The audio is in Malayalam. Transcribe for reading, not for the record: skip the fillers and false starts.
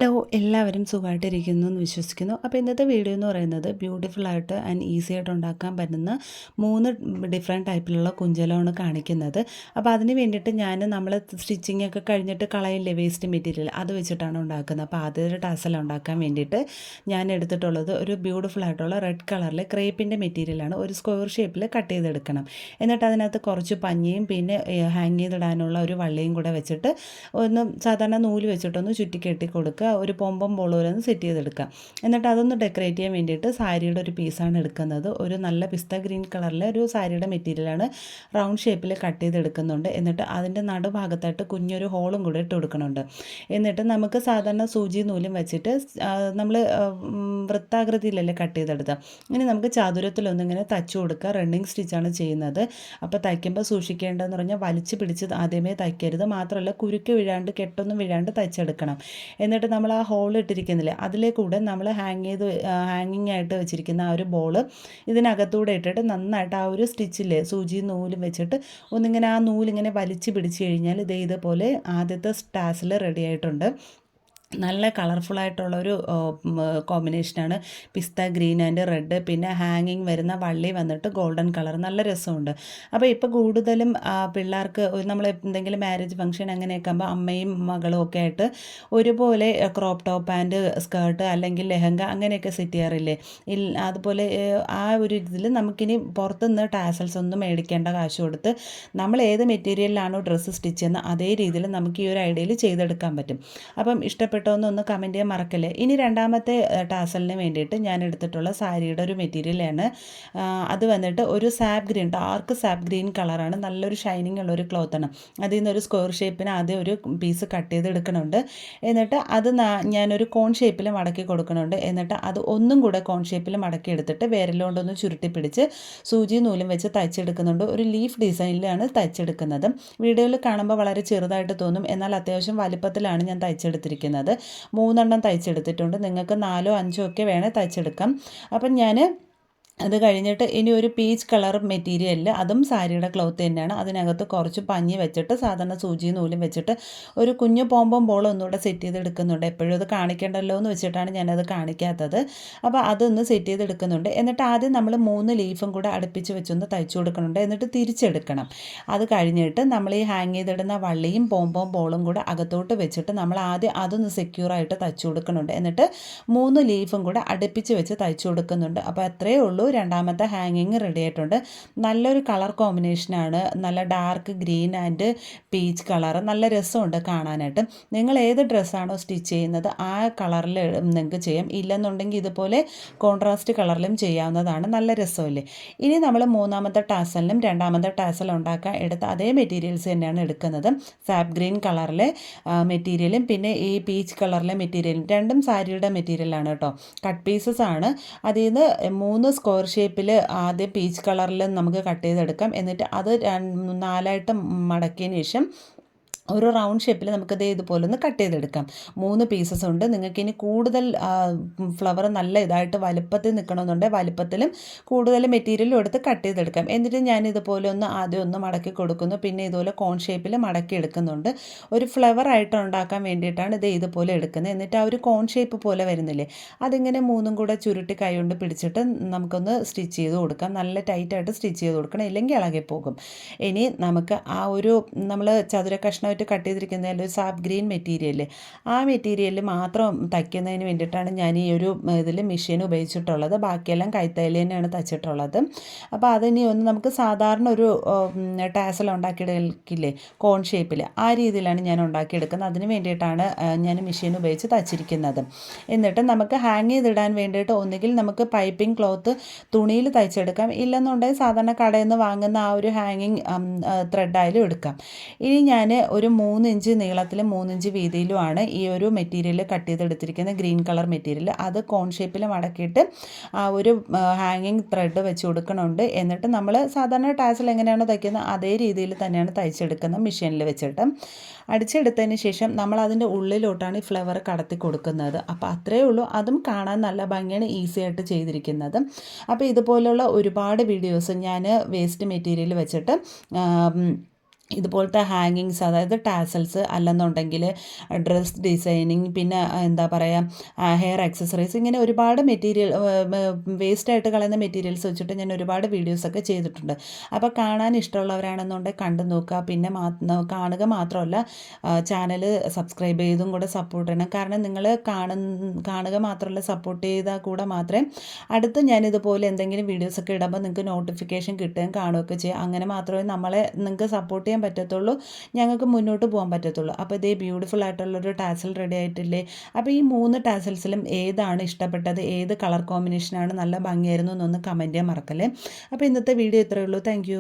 ഹലോ, എല്ലാവരും സുഖമായിട്ടിരിക്കുന്നു എന്ന് വിശ്വസിക്കുന്നു. അപ്പോൾ ഇന്നത്തെ വീഡിയോ എന്ന് പറയുന്നത് ബ്യൂട്ടിഫുള്ളായിട്ട് ആൻഡ് ഈസി ആയിട്ട് ഉണ്ടാക്കാൻ പറ്റുന്ന 3 ഡിഫറെൻറ്റ് ടൈപ്പിലുള്ള കുഞ്ചലമാണ് കാണിക്കുന്നത്. അപ്പോൾ അതിന് വേണ്ടിയിട്ട് നമ്മൾ സ്റ്റിച്ചിങ് ഒക്കെ കഴിഞ്ഞിട്ട് കളയില്ലേ വേസ്റ്റ് മെറ്റീരിയൽ, അത് വെച്ചിട്ടാണ് ഉണ്ടാക്കുന്നത്. അപ്പോൾ ആദ്യത്തെ ടാസൽ ഉണ്ടാക്കാൻ വേണ്ടിയിട്ട് ഞാൻ എടുത്തിട്ടുള്ളത് ഒരു ബ്യൂട്ടിഫുള്ളായിട്ടുള്ള റെഡ് കളറിലെ ക്രേപ്പിൻ്റെ മെറ്റീരിയലാണ്. ഒരു സ്ക്വയർ ഷേപ്പിൽ കട്ട് ചെയ്തെടുക്കണം. എന്നിട്ട് അതിനകത്ത് കുറച്ച് പഞ്ഞിയും പിന്നെ ഹാങ് ചെയ്തിടാനുള്ള ഒരു വള്ളിയും കൂടെ വെച്ചിട്ട് ഒന്ന് സാധാരണ നൂല് വെച്ചിട്ടൊന്ന് ചുറ്റി കെട്ടി കൊടുക്കുക. ഒരു പൊമ്പം ബോൾ പോലെ ഒന്ന് സെറ്റ് ചെയ്തെടുക്കുക. എന്നിട്ട് അതൊന്ന് ഡെക്കറേറ്റ് ചെയ്യാൻ വേണ്ടിയിട്ട് സാരിയുടെ ഒരു പീസാണ് എടുക്കുന്നത്. ഒരു നല്ല പിസ്ത ഗ്രീൻ കളറിലെ ഒരു സാരിയുടെ മെറ്റീരിയലാണ്. റൗണ്ട് ഷേപ്പിൽ കട്ട് ചെയ്തെടുക്കുന്നുണ്ട്. എന്നിട്ട് അതിൻ്റെ നടുഭാഗത്തായിട്ട് കുഞ്ഞൊരു ഹോളും കൂടെ ഇട്ട് കൊടുക്കുന്നുണ്ട്. എന്നിട്ട് നമുക്ക് സാധാരണ സൂചി നൂലും വെച്ചിട്ട് നമ്മൾ വൃത്താകൃതിയിലല്ലേ കട്ട് ചെയ്തെടുക്കുക. ഇനി നമുക്ക് ചതുരത്തിലൊന്നിങ്ങനെ തച്ചു കൊടുക്കുക. റണ്ണിങ് സ്റ്റിച്ചാണ് ചെയ്യുന്നത്. അപ്പോൾ തയ്ക്കുമ്പോൾ സൂക്ഷിക്കേണ്ടതെന്ന് പറഞ്ഞാൽ വലിച്ച് പിടിച്ച് ആദ്യമേ തയ്ക്കരുത്. മാത്രമല്ല കുരുക്ക് വീഴാണ്ട് കെട്ടൊന്നും വീഴാണ്ട് തയ്ച്ചെടുക്കണം. എന്നിട്ട് നമ്മൾ ആ ഹോൾ ഇട്ടിരിക്കുന്നില്ലേ, അതിലേക്കൂടെ നമ്മൾ ഹാങ്ങിങ് ആയിട്ട് വെച്ചിരിക്കുന്ന ആ ഒരു ബോൾ ഇതിനകത്തൂടെ ഇട്ടിട്ട് നന്നായിട്ട് ആ ഒരു സ്റ്റിച്ചില്ലേ സൂചി നൂലും വെച്ചിട്ട് ഒന്നിങ്ങനെ ആ നൂലിങ്ങനെ വലിച്ച് പിടിച്ച് കഴിഞ്ഞാൽ ഇതേപോലെ ആദ്യത്തെ ടാസിൽ റെഡി ആയിട്ടുണ്ട്. നല്ല കളർഫുള്ളായിട്ടുള്ളൊരു കോമ്പിനേഷനാണ്. പിസ്ത ഗ്രീൻ ആൻഡ് റെഡ്, പിന്നെ ഹാങ്ങിങ് വരുന്ന വള്ളി വന്നിട്ട് ഗോൾഡൻ കളർ, നല്ല രസമുണ്ട്. അപ്പോൾ ഇപ്പോൾ കൂടുതലും പിള്ളേർക്ക് നമ്മൾ എന്തെങ്കിലും മാരേജ് ഫംഗ്ഷൻ അങ്ങനെയൊക്കെ ആകുമ്പോൾ അമ്മയും മകളും ഒക്കെ ആയിട്ട് ഒരുപോലെ ക്രോപ്പ് ടോപ്പ് ആൻഡ് സ്കേർട്ട് അല്ലെങ്കിൽ ലെഹങ്ക അങ്ങനെയൊക്കെ സെറ്റ് ചെയ്യാറില്ലേ. അതുപോലെ ആ ഒരു ഇതിൽ നമുക്കിനി പുറത്തുനിന്ന് ടാസൽസ് ഒന്നും മേടിക്കേണ്ട കാശ് കൊടുത്ത് നമ്മൾ ഏത് മെറ്റീരിയലിലാണോ ഡ്രസ്സ് സ്റ്റിച്ച് ചെയ്യുന്നത് അതേ രീതിയിൽ നമുക്ക് ഈ ഒരു ഐഡിയയിൽ ചെയ്തെടുക്കാൻ പറ്റും. അപ്പം ഇഷ്ടപ്പെട്ടോന്നൊന്ന് കമൻറ്റ് ചെയ്യാൻ മറക്കല്ലേ. ഇനി രണ്ടാമത്തെ ടാസലിന് വേണ്ടിയിട്ട് ഞാൻ എടുത്തിട്ടുള്ള സാരിയുടെ ഒരു മെറ്റീരിയലാണ്. അത് വന്നിട്ട് ഒരു sap green, dark sap green കളറാണ്. നല്ലൊരു ഷൈനിങ് ഉള്ളൊരു ക്ലോത്താണ്. അതിൽ നിന്നൊരു സ്ക്വയർ ഷേപ്പിന് ആദ്യം ഒരു പീസ് കട്ട് ചെയ്തെടുക്കണുണ്ട്. എന്നിട്ട് അത് ഞാനൊരു കോൺ ഷേപ്പിൽ മടക്കി കൊടുക്കണുണ്ട്. എന്നിട്ട് അത് ഒന്നും കൂടെ കോൺ ഷേപ്പിൽ മടക്കി എടുത്തിട്ട് വിരലുകൊണ്ടൊന്ന് ചുരുട്ടി പിടിച്ച് സൂചി നൂലും വെച്ച് തയ്ച്ചെടുക്കുന്നുണ്ട്. ഒരു ലീഫ് ഡിസൈനിലാണ് തയ്ച്ചെടുക്കുന്നത്. വീഡിയോയിൽ കാണുമ്പോൾ വളരെ ചെറുതായിട്ട് തോന്നും, എന്നാൽ അത്യാവശ്യം വലിപ്പത്തിലാണ് ഞാൻ തയ്ച്ചെടുത്തിരിക്കുന്നത്. 3 തയ്ച്ചെടുത്തിട്ടുണ്ട്. നിങ്ങൾക്ക് 4 5 ഒക്കെ വേണേൽ തയ്ച്ചെടുക്കാം. അപ്പം ഞാൻ അത് കഴിഞ്ഞിട്ട് ഇനി ഒരു പീച്ച് കളർ മെറ്റീരിയലിൽ, അതും സാരിയുടെ ക്ലോത്ത് തന്നെയാണ്, അതിനകത്ത് കുറച്ച് പഞ്ഞി വെച്ചിട്ട് സാധാരണ സൂചി നൂലും വെച്ചിട്ട് ഒരു കുഞ്ഞു പോമ്പം ബോൾ ഒന്നുകൂടെ സെറ്റ് ചെയ്തെടുക്കുന്നുണ്ട്. എപ്പോഴും അത് കാണിക്കേണ്ടല്ലോ എന്ന് വെച്ചിട്ടാണ് ഞാനത് കാണിക്കാത്തത്. അപ്പോൾ അതൊന്ന് സെറ്റ് ചെയ്തെടുക്കുന്നുണ്ട്. എന്നിട്ട് ആദ്യം നമ്മൾ 3 ലീഫും കൂടെ അടുപ്പിച്ച് വെച്ചൊന്ന് തയ്ച്ചു കൊടുക്കുന്നുണ്ട്. എന്നിട്ട് തിരിച്ചെടുക്കണം. അത് കഴിഞ്ഞിട്ട് നമ്മൾ ഈ ഹാങ് ചെയ്തിടുന്ന വള്ളിയും പോമ്പം ബോളും കൂടെ അകത്തോട്ട് വെച്ചിട്ട് നമ്മൾ ആദ്യം അതൊന്ന് സെക്യൂറായിട്ട് തയ്ച്ചു കൊടുക്കുന്നുണ്ട്. എന്നിട്ട് 3 ലീഫും കൂടെ അടുപ്പിച്ച് വെച്ച് തയ്ച്ചു കൊടുക്കുന്നുണ്ട്. അപ്പോൾ അത്രയേ ഉള്ളൂ. രണ്ടാമത്തെ ഹാങ്ങിങ് റെഡി ആയിട്ടുണ്ട്. നല്ലൊരു കളർ കോമ്പിനേഷനാണ്. നല്ല dark green and peach colour, നല്ല രസമുണ്ട് കാണാനായിട്ട്. നിങ്ങൾ ഏത് ഡ്രസ്സാണോ സ്റ്റിച്ച് ചെയ്യുന്നത് ആ കളറിൽ നിങ്ങൾക്ക് ചെയ്യാം. ഇല്ലെന്നുണ്ടെങ്കിൽ ഇതുപോലെ കോൺട്രാസ്റ്റ് കളറിലും ചെയ്യാവുന്നതാണ്. നല്ല രസമല്ലേ. ഇനി നമ്മൾ മൂന്നാമത്തെ ടാസലിനും രണ്ടാമത്തെ ടാസൽ ഉണ്ടാക്കാൻ എടുത്ത അതേ മെറ്റീരിയൽസ് തന്നെയാണ് എടുക്കുന്നത്. സാപ്പ് ഗ്രീൻ കളറിലെ മെറ്റീരിയലും പിന്നെ ഈ പീച്ച് കളറിലെ മെറ്റീരിയലും, രണ്ടും സാരിയുടെ മെറ്റീരിയലാണ് കേട്ടോ. കട്ട് പീസസ് ആണ്. അതിൽ നിന്ന് 3 സ്ക്വയർ ഷേപ്പിൽ ആദ്യം പീച്ച് കളറിൽ നമുക്ക് കട്ട് ചെയ്തെടുക്കാം. എന്നിട്ട് അത് 4ആയിട്ട് മടക്കിയതിന് ശേഷം ഒരു റൗണ്ട് ഷേപ്പിൽ നമുക്കത് ഇതുപോലെ ഒന്ന് കട്ട് ചെയ്തെടുക്കാം. 3 പീസസ് ഉണ്ട്. നിങ്ങൾക്കിനി കൂടുതൽ ഫ്ലവർ നല്ല ഇതായിട്ട് വലുപ്പത്തിൽ നിൽക്കണമെന്നുണ്ടെങ്കിൽ വലുപ്പത്തിലും കൂടുതൽ മെറ്റീരിയലും എടുത്ത് കട്ട് ചെയ്തെടുക്കാം. എന്നിട്ട് ഞാൻ ഇതുപോലെ ഒന്ന് ആദ്യം ഒന്ന് മടക്കി കൊടുക്കുന്നു. പിന്നെ ഇതുപോലെ കോൺ ഷേപ്പിൽ മടക്കി എടുക്കുന്നുണ്ട്. ഒരു ഫ്ലവർ ആയിട്ട് ഉണ്ടാക്കാൻ വേണ്ടിയിട്ടാണ് ഇത് ഇതുപോലെ എടുക്കുന്നത്. എന്നിട്ട് ആ ഒരു കോൺ ഷേപ്പ് പോലെ വരുന്നില്ലേ, അതിങ്ങനെ 3ഉം കൂടെ ചുരുട്ടി കൈ കൊണ്ട് പിടിച്ചിട്ട് നമുക്കൊന്ന് സ്റ്റിച്ച് ചെയ്ത് കൊടുക്കാം. നല്ല ടൈറ്റായിട്ട് സ്റ്റിച്ച് ചെയ്ത് കൊടുക്കണം, ഇല്ലെങ്കിൽ ഇളകിപ്പോകും. ഇനി നമുക്ക് ആ ഒരു നമ്മൾ ചതുര കഷ്ണമായിട്ട് കട്ട് ചെയ്തിരിക്കുന്നതിൽ ഒരു സാപ്പ് ഗ്രീൻ മെറ്റീരിയൽ, ആ മെറ്റീരിയൽ മാത്രം തയ്ക്കുന്നതിന് വേണ്ടിയിട്ടാണ് ഞാൻ ഈ ഒരു ഇതിൽ മെഷീൻ ഉപയോഗിച്ചിട്ടുള്ളത്. ബാക്കിയെല്ലാം കൈത്തയ്യൽ തന്നെയാണ് തയ്ച്ചിട്ടുള്ളത്. അപ്പോൾ അതിനി ഒന്ന് നമുക്ക് സാധാരണ ഒരു ടാസൽ ഉണ്ടാക്കിയെടുക്കില്ലേ കോൺ ഷേപ്പിൽ, ആ രീതിയിലാണ് ഞാൻ ഉണ്ടാക്കിയെടുക്കുന്നത്. അതിന് വേണ്ടിയിട്ടാണ് ഞാൻ മെഷീൻ ഉപയോഗിച്ച് തയ്ച്ചിരിക്കുന്നത്. എന്നിട്ട് നമുക്ക് ഹാങ് ചെയ്തിടാൻ വേണ്ടിയിട്ട് ഒന്നുകിൽ നമുക്ക് പൈപ്പിംഗ് ക്ലോത്ത് തുണിയിൽ തയ്ച്ചെടുക്കാം, ഇല്ലെന്നുണ്ടെങ്കിൽ സാധാരണ കടയിൽ നിന്ന് വാങ്ങുന്ന ആ ഒരു ഹാങ്ങിങ് ത്രെഡായാലും എടുക്കാം. ഇനി ഞാൻ ഒരു 3 ഇഞ്ച് നീളത്തിലും 3 ഇഞ്ച് വീതിയിലുമാണ് ഈ ഒരു മെറ്റീരിയൽ കട്ട് ചെയ്തെടുത്തിരിക്കുന്നത്, ഗ്രീൻ കളർ മെറ്റീരിയൽ. അത് കോൺ ഷേപ്പിൽ മടക്കിയിട്ട് ആ ഒരു ഹാങ്ങിങ് ത്രെഡ് വെച്ച് കൊടുക്കണുണ്ട്. എന്നിട്ട് നമ്മൾ സാധാരണ ടാസൽ എങ്ങനെയാണോ തയ്ക്കുന്നത് അതേ രീതിയിൽ തന്നെയാണ് തയ്ച്ചെടുക്കുന്നത്. മെഷീനിൽ വെച്ചിട്ട് അടിച്ചെടുത്തതിന് ശേഷം നമ്മൾ അതിൻ്റെ ഉള്ളിലോട്ടാണ് ഈ ഫ്ലവർ കടത്തി കൊടുക്കുന്നത്. അപ്പോൾ അത്രയേ ഉള്ളൂ. അതും കാണാൻ നല്ല ഭംഗിയാണ്, ഈസി ആയിട്ട് ചെയ്തിരിക്കുന്നത്. അപ്പോൾ ഇതുപോലുള്ള ഒരുപാട് വീഡിയോസ് ഞാൻ വേസ്റ്റ് മെറ്റീരിയൽ വെച്ചിട്ട് ഇതുപോലത്തെ ഹാങ്ങിങ്സ് അതായത് ടാസൽസ് അല്ലെന്നുണ്ടെങ്കിൽ ഡ്രസ് ഡിസൈനിങ് പിന്നെ എന്താ പറയുക ഹെയർ ആക്സസറീസ് ഇങ്ങനെ ഒരുപാട് മെറ്റീരിയൽ വേസ്റ്റായിട്ട് കളയുന്ന മെറ്റീരിയൽസ് വെച്ചിട്ട് ഞാൻ ഒരുപാട് വീഡിയോസൊക്കെ ചെയ്തിട്ടുണ്ട്. അപ്പോൾ കാണാൻ ഇഷ്ടമുള്ളവരാണെന്നുണ്ടെങ്കിൽ കണ്ടു നോക്കുക. പിന്നെ കാണുക മാത്രമല്ല ചാനൽ സബ്സ്ക്രൈബ് ചെയ്തും കൂടെ സപ്പോർട്ട് ചെയ്യണം. കാരണം നിങ്ങൾ കാണുക മാത്രമല്ല സപ്പോർട്ട് ചെയ്താൽ കൂടെ മാത്രമേ അടുത്ത് ഞാനിതുപോലെ എന്തെങ്കിലും വീഡിയോസൊക്കെ ഇടുമ്പോൾ നിങ്ങൾക്ക് നോട്ടിഫിക്കേഷൻ കിട്ടുകയും കാണുകയൊക്കെ ചെയ്യും. അങ്ങനെ മാത്രമേ നിങ്ങൾക്ക് സപ്പോർട്ട് ചെയ്യാൻ പറ്റത്തുള്ളൂ, ഞങ്ങൾക്ക് മുന്നോട്ട് പോകാൻ പറ്റത്തുള്ളൂ. അപ്പോൾ ഇതേ ബ്യൂട്ടിഫുൾ ആയിട്ടുള്ളൊരു ടാസൽ റെഡി ആയിട്ടില്ലേ. അപ്പോൾ ഈ 3 ടാസൽസിലും ഏതാണ് ഇഷ്ടപ്പെട്ടത്, ഏത് കളർ കോമ്പിനേഷനാണ് നല്ല ഭംഗിയായിരുന്നു എന്നൊന്ന് കമൻറ്റ് ചെയ്യാൻ മറക്കല്ലേ. അപ്പോൾ ഇന്നത്തെ വീഡിയോ ഇത്രയേ ഉള്ളൂ. താങ്ക്